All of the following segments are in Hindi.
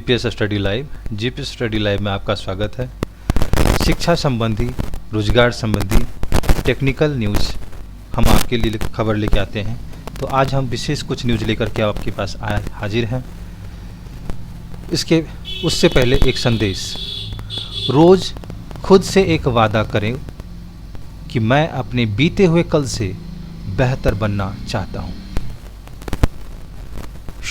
GPS study live. GPS study live में आपका स्वागत है। शिक्षा संबंधी, रोजगार संबंधी टेक्निकल न्यूज़ हम आपके लिए खबर लेके आते हैं। तो आज हम विशेष कुछ न्यूज़ लेकर के आपके पास हाजिर हैं। उससे पहले एक संदेश। रोज़ खुद से एक वादा करें कि मैं अपने बीते हुए कल से बेहतर बनना चाहता हूँ।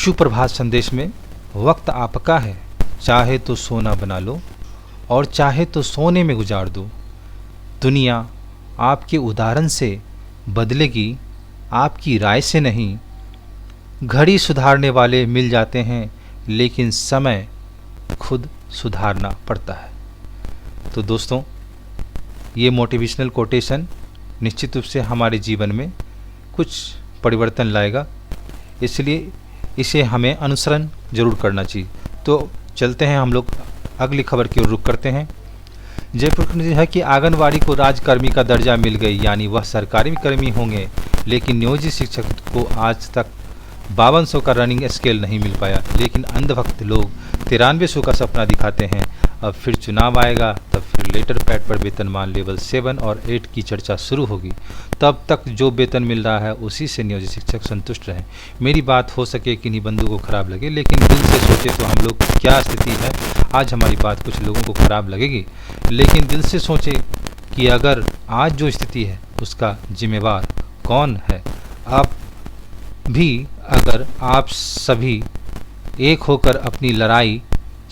सुप्रभात संदेश में वक्त आपका है, चाहे तो सोना बना लो और चाहे तो सोने में गुजार दो। दुनिया आपके उदाहरण से बदलेगी, आपकी राय से नहीं। घड़ी सुधारने वाले मिल जाते हैं, लेकिन समय खुद सुधारना पड़ता है। तो दोस्तों, ये मोटिवेशनल कोटेशन निश्चित रूप से हमारे जीवन में कुछ परिवर्तन लाएगा, इसलिए इसे हमें अनुसरण जरूर करना चाहिए। तो चलते हैं हम लोग अगली खबर की ओर रुख करते हैं। जयपुर की है कि आंगनवाड़ी को राजकर्मी का दर्जा मिल गई, यानी वह सरकारी कर्मी होंगे, लेकिन नियोजित शिक्षक को आज तक 5200 का रनिंग स्केल नहीं मिल पाया। लेकिन अंधभक्त लोग 9300 का सपना दिखाते हैं। अब फिर चुनाव आएगा, तब फिर लेटर पैड पर वेतनमान लेवल 7 और 8 की चर्चा शुरू होगी। तब तक जो वेतन मिल रहा है उसी से नियोजित शिक्षक संतुष्ट रहें। मेरी बात हो सके कि निबंधों को खराब लगे, लेकिन दिल से सोचे तो हम लोग क्या स्थिति है। आज हमारी बात कुछ लोगों को खराब लगेगी, लेकिन दिल से सोचे कि अगर आज जो स्थिति है उसका जिम्मेवार कौन है। आप भी अगर आप सभी एक होकर अपनी लड़ाई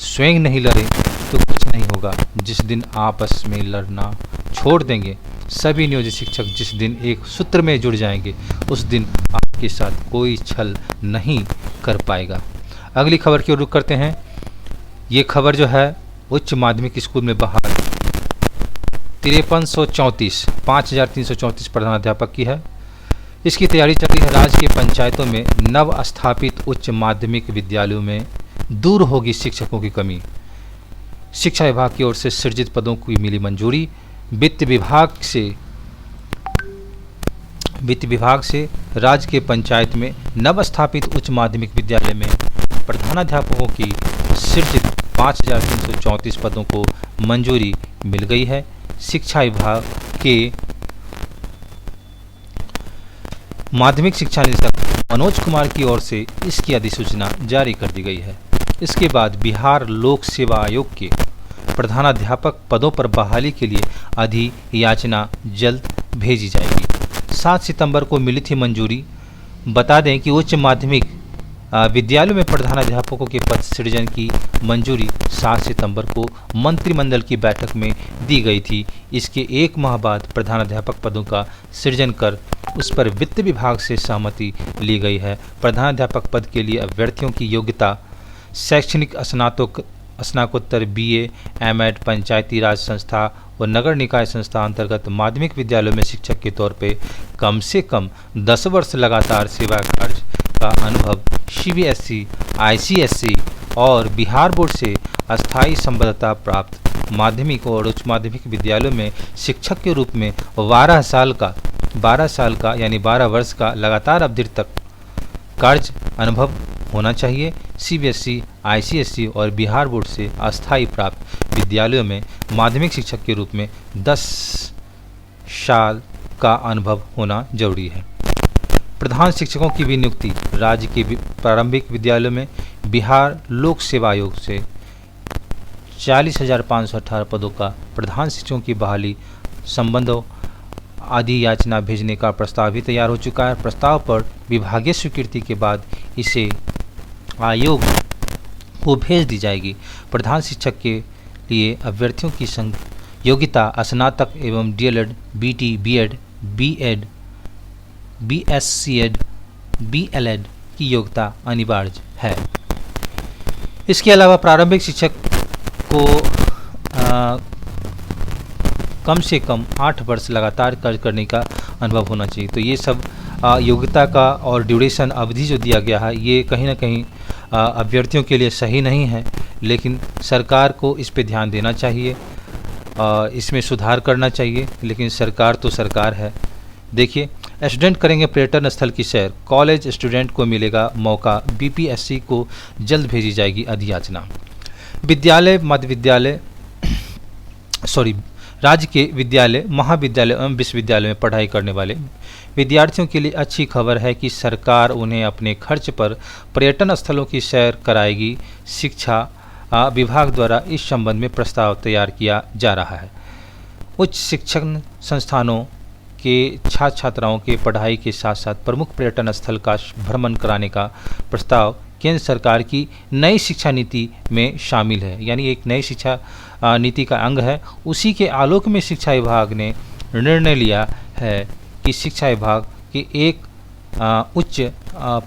स्वयं नहीं लड़ें तो कुछ नहीं होगा। जिस दिन आपस में लड़ना छोड़ देंगे, सभी नियोजित शिक्षक जिस दिन एक सूत्र में जुड़ जाएंगे, उस दिन आपके साथ कोई छल नहीं कर पाएगा। अगली खबर की ओर रुख करते हैं। ये खबर जो है उच्च माध्यमिक स्कूल में बहाल 5334 प्रधानाध्यापक की है। इसकी तैयारी चल रही है। राज्य के पंचायतों में नव स्थापित उच्च माध्यमिक विद्यालयों में दूर होगी शिक्षकों की कमी। शिक्षा विभाग की ओर से सृजित पदों की मिली मंजूरी। वित्त विभाग से राज्य के पंचायत में नव स्थापित उच्च माध्यमिक विद्यालय में प्रधानाध्यापकों की सृजित 5334 पदों को मंजूरी मिल गई है। शिक्षा विभाग के माध्यमिक शिक्षा निदेशक मनोज कुमार की ओर से इसकी अधिसूचना जारी कर दी गई है। इसके बाद बिहार लोक सेवा आयोग के प्रधानाध्यापक पदों पर बहाली के लिए अधियाचना जल्द भेजी जाएगी। 7 सितंबर को मिली थी मंजूरी। बता दें कि उच्च माध्यमिक विद्यालयों में प्रधानाध्यापकों के पद सृजन की मंजूरी 7 सितंबर को मंत्रिमंडल की बैठक में दी गई थी। इसके एक माह बाद प्रधानाध्यापक पदों का सृजन कर उस पर वित्त विभाग से सहमति ली गई है। प्रधानाध्यापक पद के लिए अभ्यर्थियों की योग्यता शैक्षणिक स्नातकोत्तर BA, M.Ed, पंचायती राज संस्था और नगर निकाय संस्था अंतर्गत माध्यमिक विद्यालयों में शिक्षक के तौर पे कम से कम 10 वर्ष लगातार सेवा कार्य का अनुभव, CBSE, ICSE और बिहार बोर्ड से अस्थायी संबद्धता प्राप्त माध्यमिक और उच्च माध्यमिक विद्यालयों में शिक्षक के रूप में 12 साल का यानी 12 वर्ष का लगातार अवधि तक कार्य अनुभव होना चाहिए। CBSE, ICSE और बिहार बोर्ड से अस्थायी प्राप्त विद्यालयों में माध्यमिक शिक्षक के रूप में 10 साल का अनुभव होना जरूरी है। प्रधान शिक्षकों की भी नियुक्ति। राज्य के प्रारंभिक विद्यालयों में बिहार लोक सेवा आयोग से 40,518 पदों का प्रधान शिक्षकों की बहाली संबंधों अधियाचना भेजने का प्रस्ताव भी तैयार हो चुका है। प्रस्ताव पर विभागीय स्वीकृति के बाद इसे आयोग को भेज दी जाएगी। प्रधान शिक्षक के लिए अभ्यर्थियों की योग्यता स्नातक एवं DLED, BT, B.Ed, B.Ed, BSc.Ed, BLED की योग्यता अनिवार्य है। इसके अलावा प्रारंभिक शिक्षक को कम से कम 8 वर्ष लगातार कार्य करने का अनुभव होना चाहिए। तो ये सब योग्यता का और ड्यूरेशन अवधि जो दिया गया है, ये कहीं ना कहीं अभ्यर्थियों के लिए सही नहीं है, लेकिन सरकार को इस पे ध्यान देना चाहिए, इसमें सुधार करना चाहिए। लेकिन सरकार तो सरकार है। देखिए, स्टूडेंट करेंगे पर्यटन स्थल की सैर, कॉलेज स्टूडेंट को मिलेगा मौका, BPSC को जल्द भेजी जाएगी अधियाचना। विद्यालय मध्य विद्यालय राज्य के विद्यालय महाविद्यालय एवं विश्वविद्यालय में पढ़ाई करने वाले विद्यार्थियों के लिए अच्छी खबर है कि सरकार उन्हें अपने खर्च पर पर्यटन स्थलों की सैर कराएगी। शिक्षा विभाग द्वारा इस संबंध में प्रस्ताव तैयार किया जा रहा है। उच्च शिक्षण संस्थानों के छात्र छात्राओं के पढ़ाई के साथ साथ प्रमुख पर्यटन स्थल का भ्रमण कराने का प्रस्ताव केंद्र सरकार की नई शिक्षा नीति में शामिल है। यानी एक नई शिक्षा नीति का अंग है। उसी के आलोक में शिक्षा विभाग ने निर्णय लिया है कि शिक्षा विभाग के एक उच्च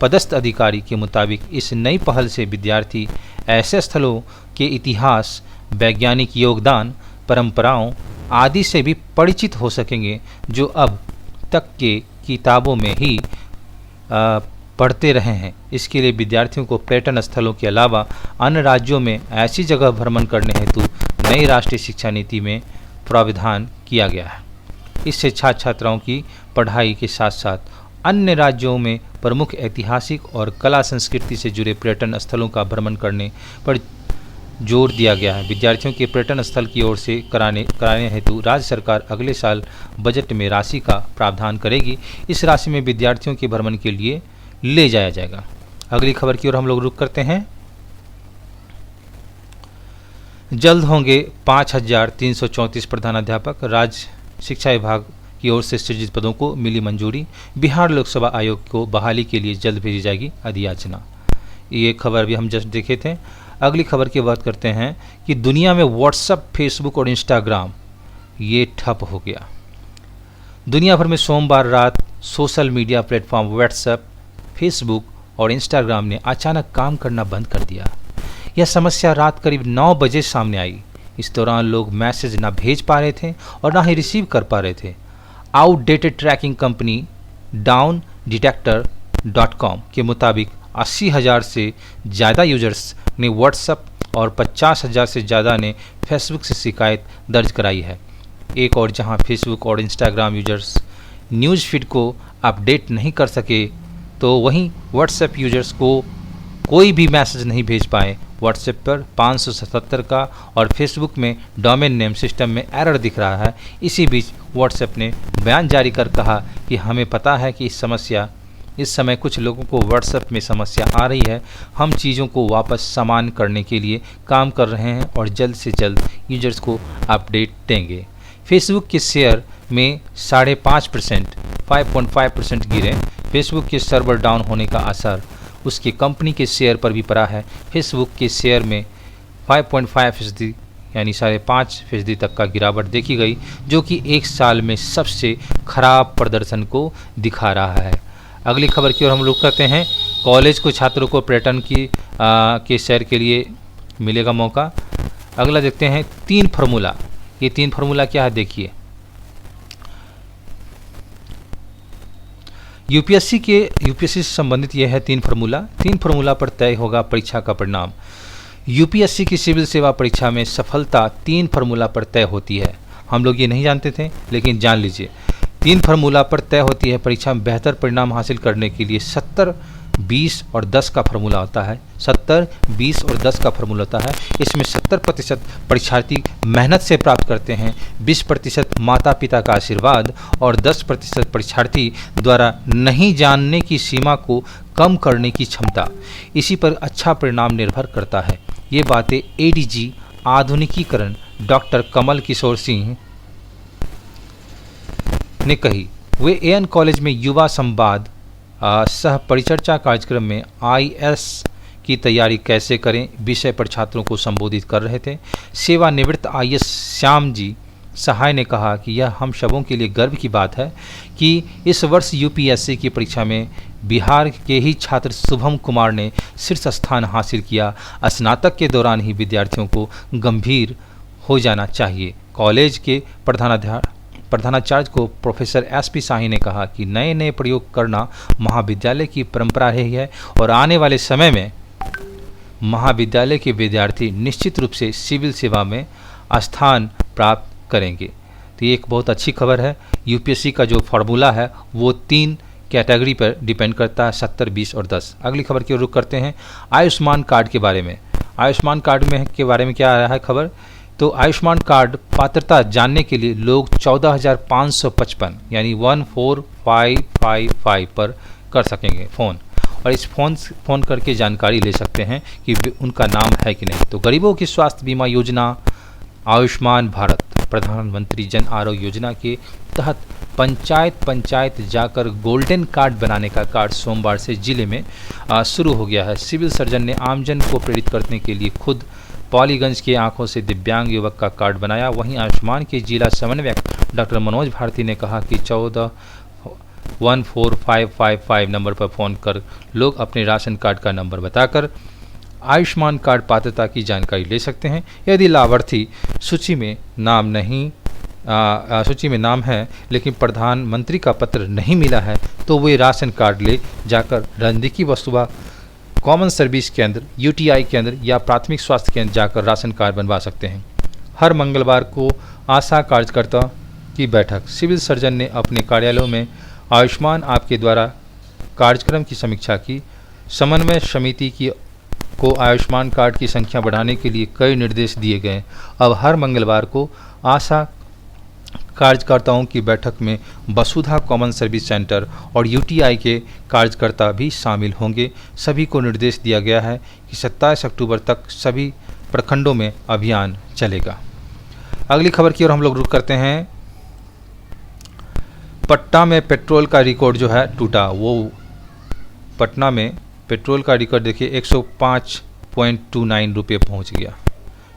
पदस्थ अधिकारी के मुताबिक इस नई पहल से विद्यार्थी ऐसे स्थलों के इतिहास, वैज्ञानिक योगदान, परंपराओं आदि से भी परिचित हो सकेंगे जो अब तक के किताबों में ही पढ़ते रहे हैं। इसके लिए विद्यार्थियों को पर्यटन स्थलों के अलावा अन्य राज्यों में ऐसी जगह भ्रमण करने हेतु नई राष्ट्रीय शिक्षा नीति में प्रावधान किया गया है। इससे छात्र छात्राओं की पढ़ाई के साथ साथ अन्य राज्यों में प्रमुख ऐतिहासिक और कला संस्कृति से जुड़े पर्यटन स्थलों का भ्रमण करने पर जोर दिया गया है। विद्यार्थियों के पर्यटन स्थल की ओर से कराने हेतु राज्य सरकार अगले साल बजट में राशि का प्रावधान करेगी। इस राशि में विद्यार्थियों के भ्रमण के लिए ले जाया जाएगा। अगली खबर की ओर हम लोग रुख करते हैं। जल्द होंगे 5334 प्रधानाध्यापक। राज्य शिक्षा विभाग की ओर से सृजित पदों को मिली मंजूरी। बिहार लोकसभा आयोग को बहाली के लिए जल्द भेजी जाएगी अधियाचना। ये खबर भी हम जस्ट देखे थे। अगली खबर की बात करते हैं कि दुनिया में व्हाट्सएप, फेसबुक और इंस्टाग्राम ये ठप हो गया। दुनिया भर में सोमवार रात social media platform WhatsApp, Facebook और इंस्टाग्राम ने अचानक काम करना बंद कर दिया। यह समस्या रात करीब 9 बजे सामने आई। इस दौरान लोग मैसेज ना भेज पा रहे थे और ना ही रिसीव कर पा रहे थे। आउटडेटेड ट्रैकिंग कंपनी डाउनडिटेक्टर.com के मुताबिक 80,000 से ज़्यादा यूजर्स ने व्हाट्सएप और 50,000 से ज़्यादा ने फेसबुक से शिकायत दर्ज कराई है। एक और जहां फेसबुक और इंस्टाग्राम यूजर्स न्यूज़ फीड को अपडेट नहीं कर सके, तो वहीं व्हाट्सएप यूजर्स को कोई भी मैसेज नहीं भेज पाए। व्हाट्सएप पर 577 का और फेसबुक में डोमेन नेम सिस्टम में एरर दिख रहा है। इसी बीच व्हाट्सएप ने बयान जारी कर कहा कि हमें पता है कि इस समय कुछ लोगों को व्हाट्सएप में समस्या आ रही है। हम चीज़ों को वापस समान करने के लिए काम कर रहे हैं और जल्द से जल्द यूजर्स को अपडेट देंगे। फेसबुक के शेयर में 5.5% गिरे। फेसबुक के सर्वर डाउन होने का असर उसकी कंपनी के शेयर पर भी पड़ा है। फेसबुक के शेयर में 5.5% यानी 5.5% तक का गिरावट देखी गई, जो कि एक साल में सबसे खराब प्रदर्शन को दिखा रहा है। अगली खबर की ओर हम लोग करते हैं। कॉलेज को छात्रों को पर्यटन के सैर के लिए मिलेगा मौका। अगला देखते हैं 3 फार्मूला। ये 3 फार्मूला क्या है देखिए। यूपीएससी से संबंधित यह है 3 फार्मूला। 3 फार्मूला पर तय होगा परीक्षा का परिणाम। यूपीएससी की सिविल सेवा परीक्षा में सफलता 3 फार्मूला पर तय होती है। हम लोग ये नहीं जानते थे, लेकिन जान लीजिए 3 फार्मूला पर तय होती है परीक्षा में बेहतर परिणाम हासिल करने के लिए 70, 20 और 10 का फार्मूला होता है। 70, 20 और 10 का फार्मूला होता है। इसमें 70% परीक्षार्थी मेहनत से प्राप्त करते हैं, 20% माता पिता का आशीर्वाद और 10% परीक्षार्थी द्वारा नहीं जानने की सीमा को कम करने की क्षमता। इसी पर अच्छा परिणाम निर्भर करता है। ये बातें एडीजी आधुनिकीकरण डॉक्टर कमल किशोर सिंह ने कही। वे एएन कॉलेज में युवा संवाद सह परिचर्चा कार्यक्रम में आईएएस की तैयारी कैसे करें विषय पर छात्रों को संबोधित कर रहे थे। सेवानिवृत्त आईएएस श्याम जी सहाय ने कहा कि यह हम सबों के लिए गर्व की बात है कि इस वर्ष यूपीएससी की परीक्षा में बिहार के ही छात्र शुभम कुमार ने शीर्ष स्थान हासिल किया। स्नातक के दौरान ही विद्यार्थियों को गंभीर हो जाना चाहिए। कॉलेज के प्रधानाचार्य को प्रोफेसर एसपी शाही ने कहा कि नए नए प्रयोग करना महाविद्यालय की परंपरा रही है और आने वाले समय में महाविद्यालय के विद्यार्थी निश्चित रूप से सिविल सेवा में स्थान प्राप्त करेंगे। तो ये एक बहुत अच्छी खबर है। यूपीएससी का जो फार्मूला है वो 3 कैटेगरी पर डिपेंड करता है, 70, 20 और 10। अगली खबर की ओर रुख करते हैं आयुष्मान कार्ड के बारे में। आयुष्मान कार्ड में के बारे में क्या आ रहा है खबर, तो आयुष्मान कार्ड पात्रता जानने के लिए लोग 14,555 यानी 14555 पर कर सकेंगे फ़ोन, और इस फ़ोन करके जानकारी ले सकते हैं कि उनका नाम है कि नहीं। तो गरीबों की स्वास्थ्य बीमा योजना आयुष्मान भारत प्रधानमंत्री जन आरोग्य योजना के तहत पंचायत जाकर गोल्डन कार्ड बनाने का कार्ड सोमवार से जिले में शुरू हो गया है। सिविल सर्जन ने आमजन को प्रेरित करने के लिए खुद पॉलीगंज के आंखों से दिव्यांग युवक का कार्ड बनाया। वहीं आयुष्मान के जिला समन्वयक डॉक्टर मनोज भारती ने कहा कि 14,14555 नंबर पर फ़ोन कर लोग अपने राशन कार्ड का नंबर बताकर आयुष्मान कार्ड पात्रता की जानकारी ले सकते हैं। यदि लाभार्थी सूची में नाम है लेकिन प्रधानमंत्री का पत्र नहीं मिला है तो वे राशन कार्ड ले जाकर नज़दीकी वस्तुआ कॉमन सर्विस केंद्र, यूटीआई केंद्र या प्राथमिक स्वास्थ्य केंद्र जाकर राशन कार्ड बनवा सकते हैं। हर मंगलवार को आशा कार्यकर्ता की बैठक। सिविल सर्जन ने अपने कार्यालयों में आयुष्मान आपके द्वारा कार्यक्रम की समीक्षा की। समन्वय समिति को आयुष्मान कार्ड की संख्या बढ़ाने के लिए कई निर्देश दिए गए। अब हर मंगलवार को आशा कार्यकर्ताओं की बैठक में वसुधा कॉमन सर्विस सेंटर और यूटीआई के कार्यकर्ता भी शामिल होंगे। सभी को निर्देश दिया गया है कि 27 अक्टूबर तक सभी प्रखंडों में अभियान चलेगा। अगली खबर की ओर हम लोग रुख करते हैं। पटना में पेट्रोल का रिकॉर्ड जो है टूटा। वो पटना में पेट्रोल का रिकॉर्ड देखिए 105.29 रुपये पहुँच गया।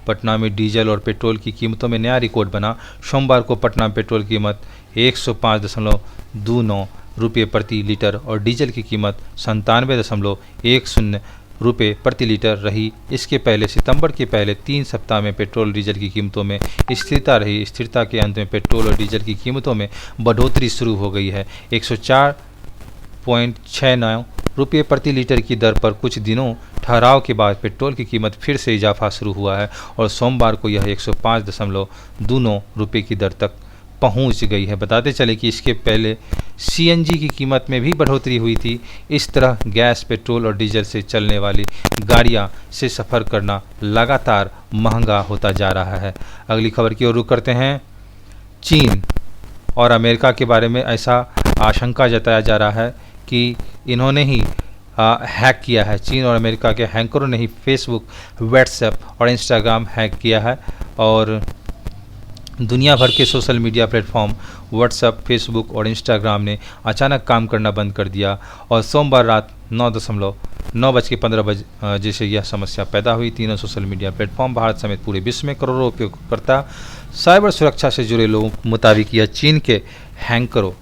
पटना में डीजल और पेट्रोल की कीमतों में नया रिकॉर्ड बना। सोमवार को पटना में पेट्रोल की कीमत 105.29 रुपये प्रति लीटर और डीजल की कीमत 97.10 रुपये प्रति लीटर रही। इसके पहले सितंबर के पहले 3 सप्ताह में पेट्रोल डीजल की कीमतों में स्थिरता रही। स्थिरता के अंत में पेट्रोल और डीजल की कीमतों में बढ़ोतरी शुरू हो गई है। 104.69 रुपये प्रति लीटर की दर पर कुछ दिनों ठहराव के बाद पेट्रोल की कीमत फिर से इजाफा शुरू हुआ है और सोमवार को यह 105.29 रुपये की दर तक पहुंच गई है। बताते चले कि इसके पहले सीएनजी की कीमत में भी बढ़ोतरी हुई थी। इस तरह गैस, पेट्रोल और डीजल से चलने वाली गाड़ियां से सफ़र करना लगातार महंगा होता जा रहा है। अगली खबर की ओर रुख करते हैं। चीन और अमेरिका के बारे में ऐसा आशंका जताया जा रहा है कि इन्होंने ही हैक किया है। चीन और अमेरिका के हैकरों ने ही फेसबुक, व्हाट्सएप और इंस्टाग्राम हैक किया है और दुनिया भर के social media platform WhatsApp, Facebook और इंस्टाग्राम ने अचानक काम करना बंद कर दिया और सोमवार रात 9:15 से यह समस्या पैदा हुई। तीनों सोशल मीडिया प्लेटफॉर्म भारत समेत पूरे विश्व में करोड़ों उपयोगकर्ता साइबर सुरक्षा से जुड़े लोगों के मुताबिक यह चीन के हैकरों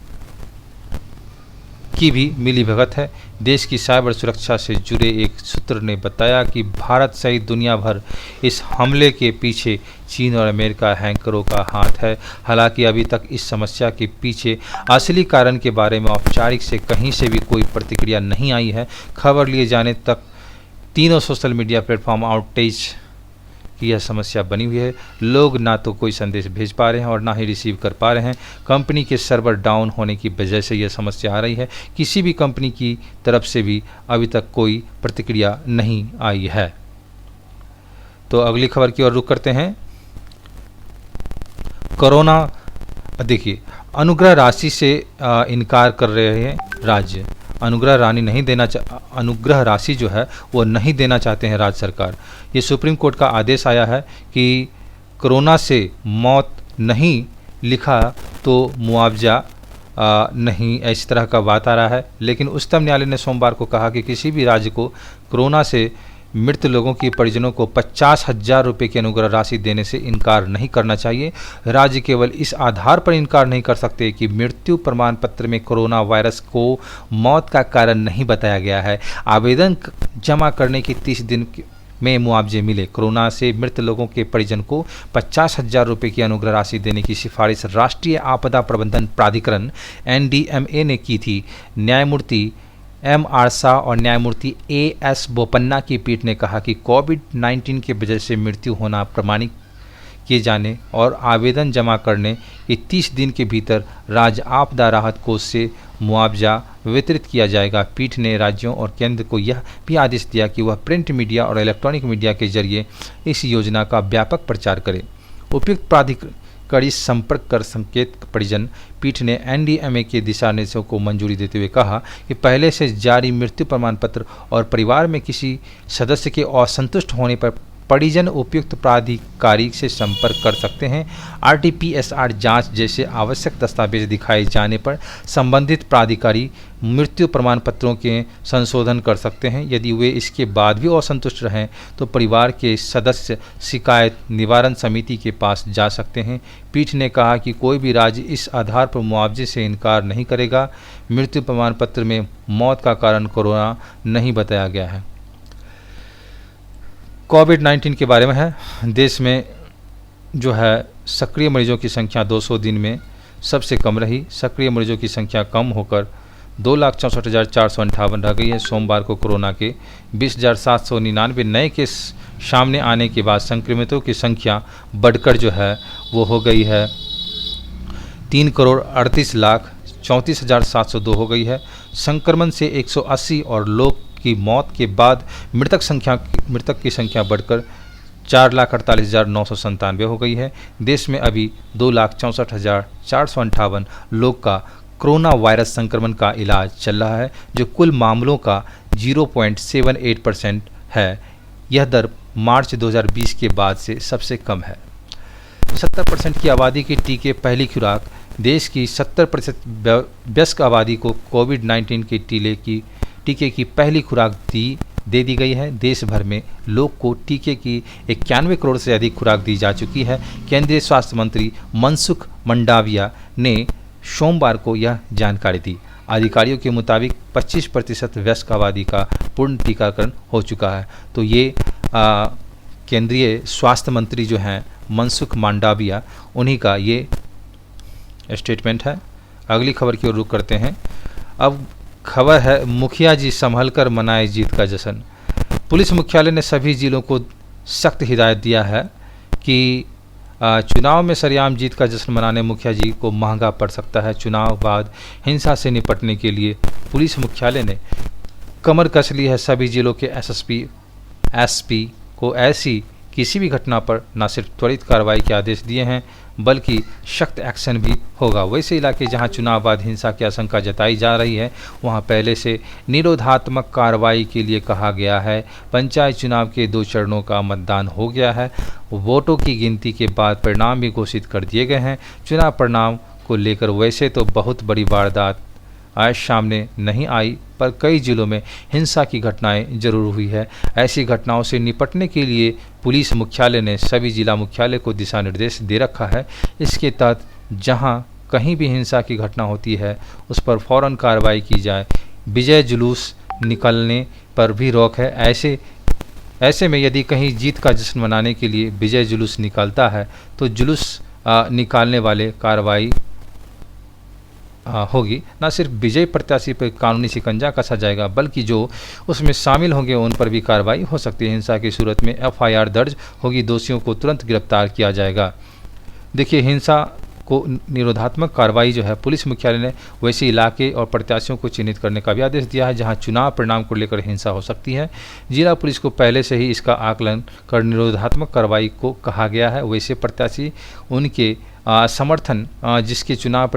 की भी मिलीभगत है। देश की साइबर सुरक्षा से जुड़े एक सूत्र ने बताया कि भारत सहित दुनिया भर इस हमले के पीछे चीन और अमेरिका हैकरों का हाथ है। हालांकि अभी तक इस समस्या के पीछे असली कारण के बारे में औपचारिक से कहीं से भी कोई प्रतिक्रिया नहीं आई है। खबर लिए जाने तक तीनों सोशल मीडिया प्लेटफॉर्म आउटेज की यह समस्या बनी हुई है। लोग ना तो कोई संदेश भेज पा रहे हैं और ना ही रिसीव कर पा रहे हैं। कंपनी के सर्वर डाउन होने की वजह से यह समस्या आ रही है। किसी भी कंपनी की तरफ से भी अभी तक कोई प्रतिक्रिया नहीं आई है। तो अगली खबर की ओर रुख करते हैं। कोरोना देखिए, अनुग्रह राशि से इनकार कर रहे हैं राज्य। अनुग्रह राशि जो है वो नहीं देना चाहते हैं राज्य सरकार। ये सुप्रीम कोर्ट का आदेश आया है कि कोरोना से मौत नहीं लिखा तो मुआवजा नहीं, इस तरह का बात आ रहा है। लेकिन उच्चतम न्यायालय ने सोमवार को कहा कि किसी भी राज्य को कोरोना से मृत लोगों के परिजनों को 50,000 रुपये की अनुग्रह राशि देने से इनकार नहीं करना चाहिए। राज्य केवल इस आधार पर इनकार नहीं कर सकते कि मृत्यु प्रमाण पत्र में कोरोना वायरस को मौत का कारण नहीं बताया गया है। आवेदन जमा करने के 30 दिन में मुआवजे मिले। कोरोना से मृत लोगों के परिजन को 50,000 रुपये की अनुग्रह राशि देने की सिफारिश राष्ट्रीय आपदा प्रबंधन प्राधिकरण NDMA ने की थी। न्यायमूर्ति M R शाह और न्यायमूर्ति AS बोपन्ना की पीठ ने कहा कि कोविड-19 की वजह से मृत्यु होना प्रमाणित किए जाने और आवेदन जमा करने के 30 दिन के भीतर राज्य आपदा राहत कोष से मुआवजा वितरित किया जाएगा। पीठ ने राज्यों और केंद्र को यह भी आदेश दिया कि वह प्रिंट मीडिया और इलेक्ट्रॉनिक मीडिया के जरिए इस योजना का व्यापक प्रचार करे। उपयुक्त प्राधिकरण संपर्क कर संकेत परिजन। पीठ ने एनडीएमए के दिशा निर्देशों को मंजूरी देते हुए कहा कि पहले से जारी मृत्यु प्रमाण पत्र और परिवार में किसी सदस्य के असंतुष्ट होने पर परिजन उपयुक्त प्राधिकारी से संपर्क कर सकते हैं। आरटीपीएसआर जांच जैसे आवश्यक दस्तावेज दिखाए जाने पर संबंधित प्राधिकारी मृत्यु प्रमाण पत्रों के संशोधन कर सकते हैं। यदि वे इसके बाद भी असंतुष्ट रहें तो परिवार के सदस्य शिकायत निवारण समिति के पास जा सकते हैं। पीठ ने कहा कि कोई भी राज्य इस आधार पर मुआवजे से इनकार नहीं करेगा। मृत्यु प्रमाण पत्र में मौत का कारण कोरोना नहीं बताया गया है। कोविड-19 के बारे में है। देश में जो है सक्रिय मरीजों की संख्या 200 दिन में सबसे कम रही। सक्रिय मरीजों की संख्या कम होकर 2,64,458 रह गई है। सोमवार को कोरोना के 20,799 नए केस सामने आने के बाद संक्रमितों की संख्या बढ़कर जो है वो हो गई है 3,38,34,702 हो गई है। संक्रमण से 180 और लोग की मौत के बाद मृतक की संख्या बढ़कर 4,48,997 हो गई है। देश में अभी 2,64,458 लोग का कोरोना वायरस संक्रमण का इलाज चल रहा है, जो कुल मामलों का 0.78% है। यह दर मार्च 2020 के बाद से सबसे कम है। 70% की आबादी के टीके पहली खुराक। देश की 70% वयस्क आबादी को कोविड-19 के टीके की पहली खुराक दे दी गई है। देश भर में लोग को टीके की 91 करोड़ से अधिक खुराक दी जा चुकी है। केंद्रीय स्वास्थ्य मंत्री मनसुख मंडाविया ने सोमवार को यह जानकारी दी। अधिकारियों के मुताबिक 25% वयस्क आबादी का पूर्ण टीकाकरण हो चुका है। तो ये केंद्रीय स्वास्थ्य मंत्री जो हैं मनसुख मंडाविया, उन्हीं का ये स्टेटमेंट है। अगली खबर की ओर रुख करते हैं। अब खबर है मुखिया जी संभल कर मनाए जीत का जश्न। पुलिस मुख्यालय ने सभी जिलों को सख्त हिदायत दिया है कि चुनाव में सरेआम जीत का जश्न मनाने मुखिया जी को महंगा पड़ सकता है। चुनाव बाद हिंसा से निपटने के लिए पुलिस मुख्यालय ने कमर कस ली है। सभी जिलों के एसपी को ऐसी किसी भी घटना पर न सिर्फ त्वरित कार्रवाई के आदेश दिए हैं बल्कि सख्त एक्शन भी होगा। वैसे इलाके जहां चुनाव बाद हिंसा की आशंका जताई जा रही है वहां पहले से निरोधात्मक कार्रवाई के लिए कहा गया है। पंचायत चुनाव के 2 चरणों का मतदान हो गया है। वोटों की गिनती के बाद परिणाम भी घोषित कर दिए गए हैं। चुनाव परिणाम को लेकर वैसे तो बहुत बड़ी वारदात आज सामने नहीं आई, पर कई जिलों में हिंसा की घटनाएं जरूर हुई है। ऐसी घटनाओं से निपटने के लिए पुलिस मुख्यालय ने सभी जिला मुख्यालय को दिशा निर्देश दे रखा है। इसके तहत जहां कहीं भी हिंसा की घटना होती है उस पर फौरन कार्रवाई की जाए। विजय जुलूस निकलने पर भी रोक है। ऐसे में यदि कहीं जीत का जश्न मनाने के लिए विजय जुलूस निकलता है तो जुलूस निकालने वाले कार्रवाई होगी। न सिर्फ विजयी प्रत्याशी पर कानूनी शिकंजा कसा जाएगा बल्कि जो उसमें शामिल होंगे उन पर भी कार्रवाई हो सकती है। हिंसा की सूरत में एफआईआर दर्ज होगी। दोषियों को तुरंत गिरफ्तार किया जाएगा। देखिए, हिंसा को निरोधात्मक कार्रवाई जो है पुलिस मुख्यालय ने वैसे इलाके और प्रत्याशियों को चिन्हित करने का भी आदेश दिया है जहां चुनाव परिणाम को लेकर हिंसा हो सकती है। जिला पुलिस को पहले से ही इसका आकलन कर निरोधात्मक कार्रवाई को कहा गया है। वैसे प्रत्याशी उनके समर्थन जिसके चुनाव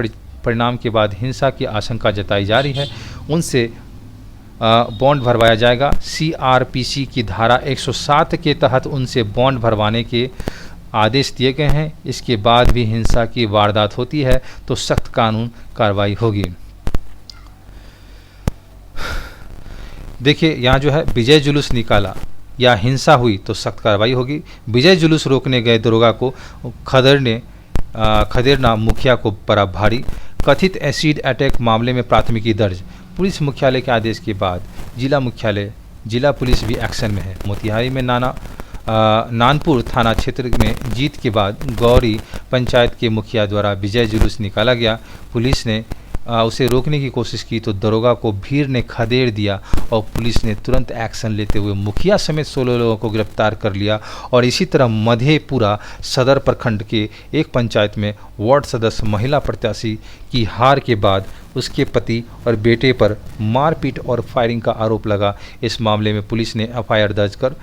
परिणाम के बाद हिंसा की आशंका जताई जा रही है उनसे बॉन्ड भरवाया जाएगा। सीआरपीसी की धारा 107 के तहत उनसे बॉन्ड भरवाने के आदेश दिए गए हैं। इसके बाद भी हिंसा की वारदात होती है तो सख्त कानून कार्रवाई होगी। देखिए, यहाँ जो है विजय जुलूस निकाला या हिंसा हुई तो सख्त कार्रवाई होगी। विजय जुलूस रोकने गए दरोगा को खदेड़ना मुखिया को पड़ा भारी। कथित एसिड अटैक मामले में प्राथमिकी दर्ज। पुलिस मुख्यालय के आदेश के बाद जिला पुलिस भी एक्शन में है। मोतिहारी में नानपुर थाना क्षेत्र में जीत के बाद गौरी पंचायत के मुखिया द्वारा विजय जुलूस निकाला गया। पुलिस ने उसे रोकने की कोशिश की तो दरोगा को भीड़ ने खदेड़ दिया और पुलिस ने तुरंत एक्शन लेते हुए मुखिया समेत 16 लोगों को गिरफ्तार कर लिया। और इसी तरह मधेपुरा सदर प्रखंड के एक पंचायत में वार्ड सदस्य महिला प्रत्याशी की हार के बाद उसके पति और बेटे पर मारपीट और फायरिंग का आरोप लगा। इस मामले में पुलिस ने एफआईआर दर्ज कर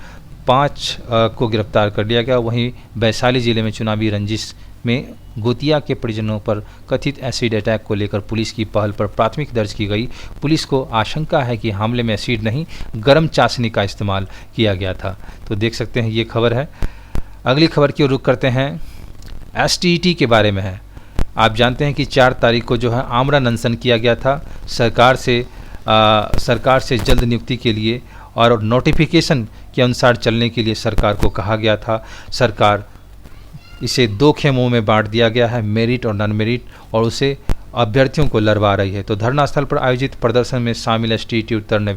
5 को गिरफ्तार कर लिया गया। वहीं वैशाली जिले में चुनावी रंजिश में गोतिया के परिजनों पर कथित एसिड अटैक को लेकर पुलिस की पहल पर प्राथमिक दर्ज की गई। पुलिस को आशंका है कि हमले में एसिड नहीं, गर्म चाशनी का इस्तेमाल किया गया था। तो देख सकते हैं ये खबर है। अगली खबर की ओर रुख करते हैं। एसटीईटी के बारे में है। आप जानते हैं कि 4 तारीख को जो है आमरण अनशन किया गया था सरकार से जल्द नियुक्ति के लिए और नोटिफिकेशन के अनुसार चलने के लिए सरकार को कहा गया था। सरकार इसे 2 खेमों में बांट दिया गया है, मेरिट और नॉन मेरिट, और उसे अभ्यर्थियों को लड़वा रही है। तो धरना स्थल पर आयोजित प्रदर्शन में शामिल एसटीईटी उत्तीर्ण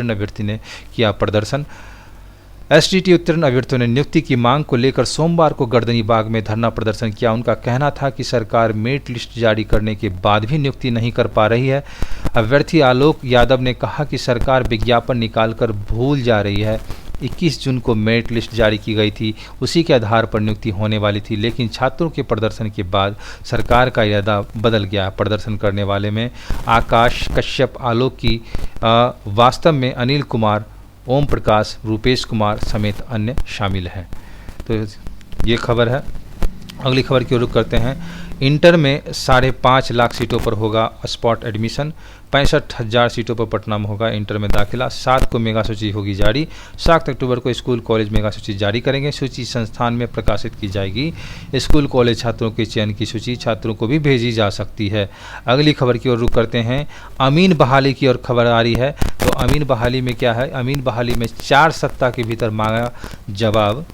अभ्यर्थी ने किया प्रदर्शन। एसटीईटी उत्तीर्ण अभ्यर्थियों ने नियुक्ति की मांग को लेकर सोमवार को गर्दनी बाग में धरना प्रदर्शन किया। उनका कहना था कि सरकार मेरिट लिस्ट जारी करने के बाद भी नियुक्ति नहीं कर पा रही है। अभ्यर्थी आलोक यादव ने कहा कि सरकार विज्ञापन निकालकर भूल जा रही है। 21 जून को मेरिट लिस्ट जारी की गई थी, उसी के आधार पर नियुक्ति होने वाली थी, लेकिन छात्रों के प्रदर्शन के बाद सरकार का इरादा बदल गया। प्रदर्शन करने वाले में आकाश कश्यप, आलोक की वास्तव में अनिल कुमार, ओम प्रकाश, रूपेश कुमार समेत अन्य शामिल हैं। तो ये खबर है। अगली खबर की ओर रुख करते हैं। इंटर में 5.5 लाख सीटों पर होगा स्पॉट एडमिशन। 65,000 सीटों पर पटना में होगा इंटर में दाखिला। 7 को मेगा सूची होगी जारी। 7 अक्टूबर को स्कूल कॉलेज मेगा सूची जारी करेंगे। सूची संस्थान में प्रकाशित की जाएगी। स्कूल कॉलेज छात्रों के चयन की सूची छात्रों को भी भेजी जा सकती है। अगली खबर की ओर रुख करते हैं। अमीन बहाली की ओर खबर आ रही है। तो अमीन बहाली में क्या है? अमीन बहाली में 4 सप्ताह के भीतर मांगा जवाब।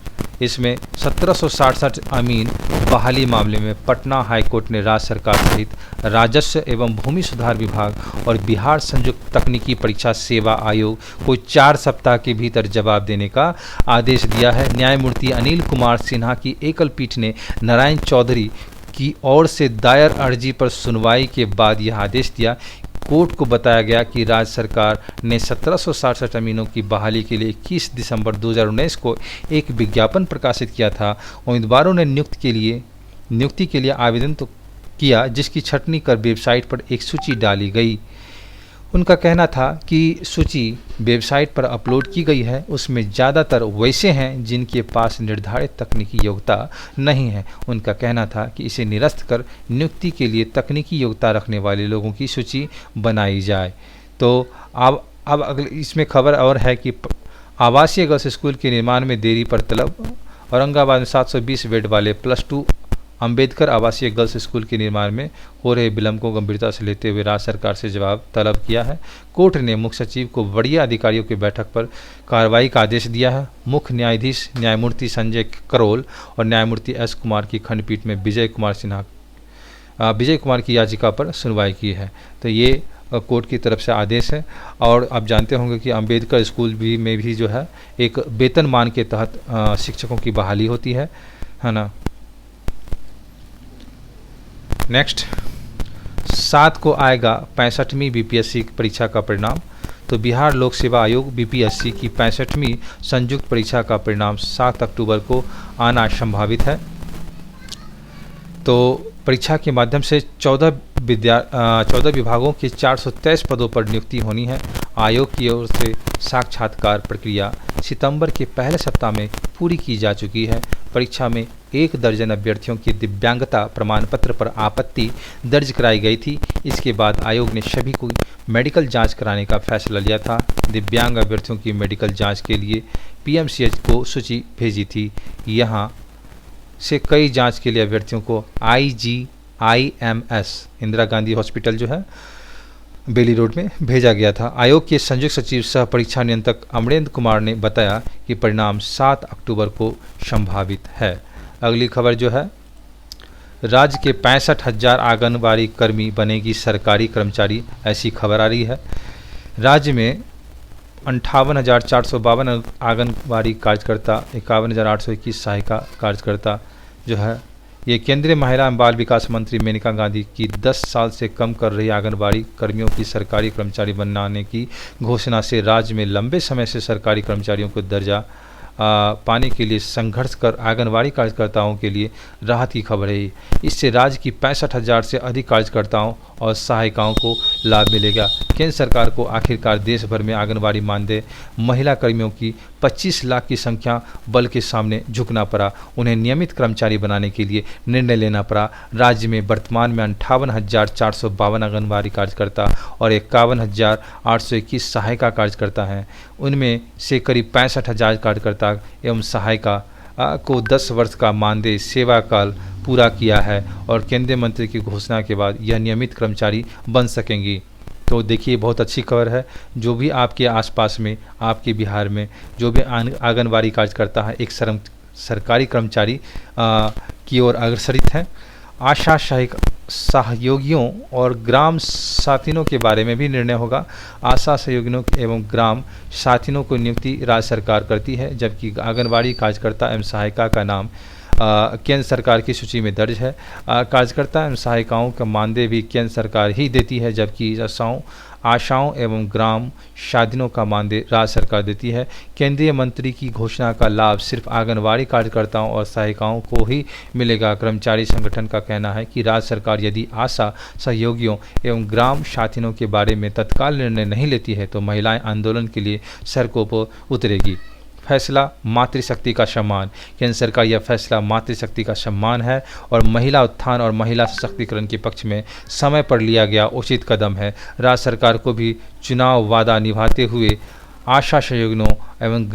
इसमें 1767 अमीन बहाली मामले में पटना हाईकोर्ट ने राज्य सरकार सहित राजस्व एवं भूमि सुधार विभाग और बिहार संयुक्त तकनीकी परीक्षा सेवा आयोग को 4 सप्ताह के भीतर जवाब देने का आदेश दिया है। न्यायमूर्ति अनिल कुमार सिन्हा की एकल पीठ ने नारायण चौधरी की ओर से दायर अर्जी पर सुनवाई के बाद यह आदेश दिया। कोर्ट को बताया गया कि राज्य सरकार ने 1767 अमीनों की बहाली के लिए 21 दिसंबर 2019 को एक विज्ञापन प्रकाशित किया था। उम्मीदवारों ने नियुक्ति के लिए आवेदन तो किया, जिसकी छटनी कर वेबसाइट पर एक सूची डाली गई। उनका कहना था कि सूची वेबसाइट पर अपलोड की गई है, उसमें ज़्यादातर वैसे हैं जिनके पास निर्धारित तकनीकी योग्यता नहीं है। उनका कहना था कि इसे निरस्त कर नियुक्ति के लिए तकनीकी योग्यता रखने वाले लोगों की सूची बनाई जाए। तो अब अगले इसमें खबर और है कि आवासीय गर्ल्स स्कूल के निर्माण में देरी पर तलब। औरंगाबाद में 720 बेड वाले +2 अंबेडकर आवासीय गर्ल्स स्कूल के निर्माण में हो रहे विलंब को गंभीरता से लेते हुए राज्य सरकार से जवाब तलब किया है। कोर्ट ने मुख्य सचिव को वरीय अधिकारियों की बैठक पर कार्रवाई का आदेश दिया है। मुख्य न्यायाधीश न्यायमूर्ति संजय करोल और न्यायमूर्ति एस कुमार की खंडपीठ में विजय कुमार की याचिका पर सुनवाई की है। तो ये कोर्ट की तरफ से आदेश है। और आप जानते होंगे कि अंबेडकर स्कूल में भी जो है एक वेतनमान के तहत शिक्षकों की बहाली होती है ना। नेक्स्ट 7 को आएगा 65वीं बीपीएससी परीक्षा का परिणाम। तो बिहार लोक सेवा आयोग बीपीएससी की 65वीं संयुक्त परीक्षा का परिणाम 7 अक्टूबर को आना संभावित है। तो परीक्षा के माध्यम से 14 विभागों के 423 पदों पर नियुक्ति होनी है। आयोग की ओर से साक्षात्कार प्रक्रिया सितंबर के पहले सप्ताह में पूरी की जा चुकी है। परीक्षा में 1 दर्जन अभ्यर्थियों की दिव्यांगता प्रमाण पत्र पर आपत्ति दर्ज कराई गई थी। इसके बाद आयोग ने सभी को मेडिकल जांच कराने का फैसला लिया था। दिव्यांग अभ्यर्थियों की मेडिकल जांच के लिए पीएमसीएच को सूची भेजी थी। यहाँ से कई जांच के लिए अभ्यर्थियों को IGIMS इंदिरा गांधी हॉस्पिटल जो है बेली रोड में भेजा गया था। आयोग के संयुक्त सचिव सह परीक्षा नियंत्रक अमरेंद्र कुमार ने बताया कि परिणाम 7 अक्टूबर को संभावित है। अगली खबर जो है, राज्य के 65,000 आंगनबाड़ी कर्मी बनेगी सरकारी कर्मचारी, ऐसी खबर आ रही है। राज्य में 58,452 आंगनबाड़ी कार्यकर्ता, 51,821 सहायिका कार्यकर्ता जो है ये केंद्रीय महिला एवं बाल विकास मंत्री मेनका गांधी की 10 साल से कम कर रही आंगनबाड़ी कर्मियों की सरकारी कर्मचारी बनाने की घोषणा से राज्य में लंबे समय से सरकारी कर्मचारियों को दर्जा पाने के लिए संघर्ष कर आंगनबाड़ी कार्यकर्ताओं के लिए राहत की खबर है। इससे राज्य की 65,000 से अधिक कार्यकर्ताओं और सहायिकाओं को लाभ मिलेगा। केंद्र सरकार को आखिरकार देश भर में आंगनबाड़ी मानदेय महिला कर्मियों की 25 लाख की संख्या बल के सामने झुकना पड़ा। उन्हें नियमित कर्मचारी बनाने के लिए निर्णय लेना पड़ा। राज्य में वर्तमान में 58,452 आंगनबाड़ी कार्यकर्ता और 51,821 सहायिका कार्यकर्ता हैं। उनमें से करीब 65,000 कार्यकर्ता एवं सहायिका को 10 वर्ष का मानदेय सेवा काल पूरा किया है और केंद्रीय मंत्री की घोषणा के बाद यह नियमित कर्मचारी बन सकेंगी। तो देखिए, बहुत अच्छी खबर है। जो भी आपके आसपास में, आपके बिहार में जो भी आंगनबाड़ी कार्यकर्ता है, एक सरकारी कर्मचारी की ओर अग्रसरित हैं। आशा सहयोगियों और ग्राम साथिनों के बारे में भी निर्णय होगा। आशा सहयोगियों एवं ग्राम साथिनों को नियुक्ति राज्य सरकार करती है, जबकि आंगनबाड़ी कार्यकर्ता एवं सहायिका का नाम केंद्र सरकार की सूची में दर्ज है। कार्यकर्ता एवं सहायिकाओं का मानदेय भी केंद्र सरकार ही देती है, जबकि आशाओं एवं ग्राम साथिनों का मानदेय राज्य सरकार देती है। केंद्रीय मंत्री की घोषणा का लाभ सिर्फ आंगनबाड़ी कार्यकर्ताओं और सहायिकाओं को ही मिलेगा। कर्मचारी संगठन का कहना है कि राज्य सरकार यदि आशा सहयोगियों एवं ग्राम साथिनों के बारे में तत्काल निर्णय नहीं लेती है तो महिलाएं आंदोलन के लिए सड़कों पर उतरेगी। फैसला मातृशक्ति का सम्मान। केंद्र सरकार यह फैसला मातृशक्ति का सम्मान है और महिला उत्थान और महिला सशक्तिकरण के पक्ष में समय पर लिया गया उचित कदम है। राज्य सरकार को भी चुनाव वादा निभाते हुए आशा सहयोगियों एवं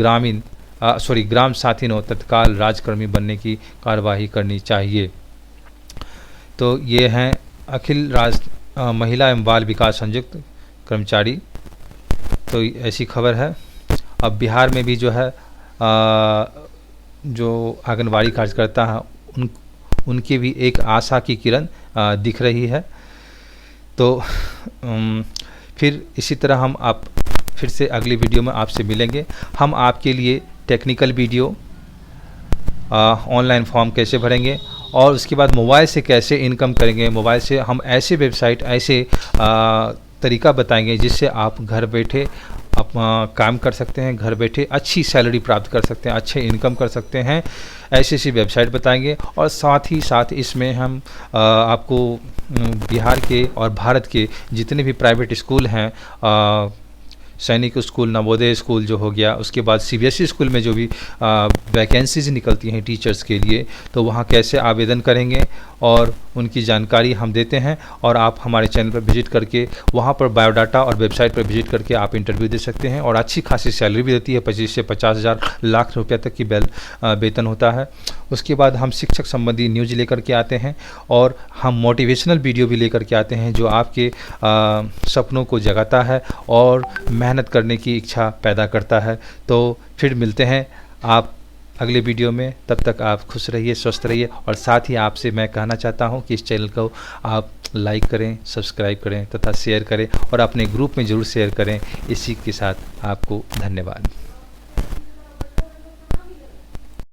ग्राम साथिनों तत्काल राजकर्मी बनने की कार्यवाही करनी चाहिए। तो ये हैं अखिल राज्य महिला एवं बाल विकास संयुक्त कर्मचारी। तो ऐसी खबर है। अब बिहार में भी जो है जो आंगनबाड़ी कार्यकर्ता हैं उनकी भी एक आशा की किरण दिख रही है। तो फिर इसी तरह हम फिर से अगली वीडियो में आपसे मिलेंगे। हम आपके लिए टेक्निकल वीडियो, ऑनलाइन फॉर्म कैसे भरेंगे और उसके बाद मोबाइल से कैसे इनकम करेंगे, मोबाइल से हम ऐसे वेबसाइट, ऐसे तरीका बताएंगे जिससे आप घर बैठे काम कर सकते हैं, घर बैठे अच्छी सैलरी प्राप्त कर सकते हैं, अच्छे इनकम कर सकते हैं। ऐसी वेबसाइट बताएंगे और साथ ही साथ इसमें हम आपको बिहार के और भारत के जितने भी प्राइवेट स्कूल हैं, सैनिक स्कूल, नवोदय स्कूल जो हो गया, उसके बाद सीबीएसई स्कूल में जो भी वैकेंसीज निकलती हैं टीचर्स के लिए, तो वहाँ कैसे आवेदन करेंगे और उनकी जानकारी हम देते हैं। और आप हमारे चैनल पर विजिट करके वहाँ पर बायोडाटा और वेबसाइट पर विजिट करके आप इंटरव्यू दे सकते हैं और अच्छी खासी सैलरी भी देती है। 25 से 50,000 लाख रुपये तक की वेतन होता है। उसके बाद हम शिक्षक संबंधी न्यूज़ लेकर के आते हैं और हम मोटिवेशनल वीडियो भी लेकर के आते हैं जो आपके सपनों को जगाता है और मेहनत करने की इच्छा पैदा करता है। तो फिर मिलते हैं आप अगले वीडियो में। तब तक आप खुश रहिए, स्वस्थ रहिए और साथ ही आपसे मैं कहना चाहता हूं कि इस चैनल को आप लाइक करें, सब्सक्राइब करें तथा शेयर करें और अपने ग्रुप में ज़रूर शेयर करें। इसी के साथ आपको धन्यवाद।